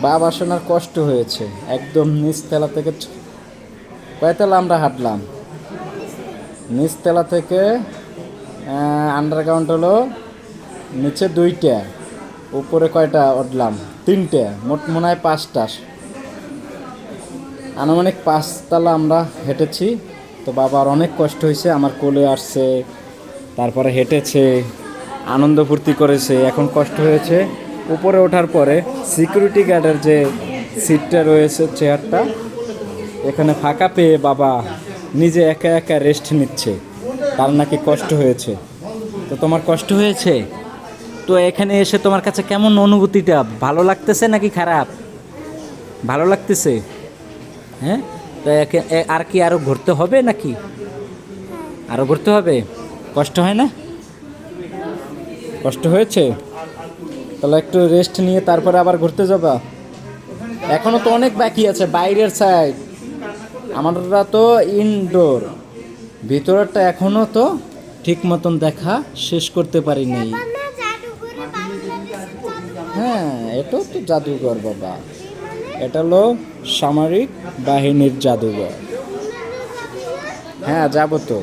বাবা শোনার কষ্ট হয়েছে, একদম নিচতলা থেকে কয়তলা আমরা হাঁটলাম, নিচতলা থেকে আন্ডারগ্রাউন্ড হলো নিচে 2টা, উপরে কয়টা উঠলাম 3টে, মোট মনে হয় 5টা, আনুমানিক 5তলা আমরা হেঁটেছি। তো বাবার অনেক কষ্ট হয়েছে, আমার কোলে আসছে, তারপরে হেঁটেছে, আনন্দ ফুর্তি করেছে, এখন কষ্ট হয়েছে। উপরে ওঠার পরে সিকিউরিটি গার্ডের যে সিটটা রয়েছে, চেয়ারটা, এখানে ফাঁকা পেয়ে বাবা নিজে একা একা রেস্ট নিচ্ছে, তার নাকি কষ্ট হয়েছে। তো তোমার কষ্ট হয়েছে, তো এখানে এসে তোমার কাছে কেমন অনুভূতিটা, ভালো লাগতেছে নাকি খারাপ? ভালো লাগতেছে, হ্যাঁ। তো আর কি আরও ঘুরতে হবে নাকি? আরও ঘুরতে হবে? কষ্ট হয় না? কষ্ট হয়েছে? তাহলে একটু রেস্ট নিয়ে তারপরে আবার ঘুরতে যাবা? এখনও তো অনেক বাকি আছে, বাইরের সাইড, আমরা তো ইনডোর, ভিতরেরটা এখনও তো ঠিক মতন দেখা শেষ করতে পারি নাই। হ্যাঁ, এটাও তো জাদুঘর বাবা, এটা হলো সামরিক বাহিনীর জাদুঘর। হ্যাঁ, যাবো তো।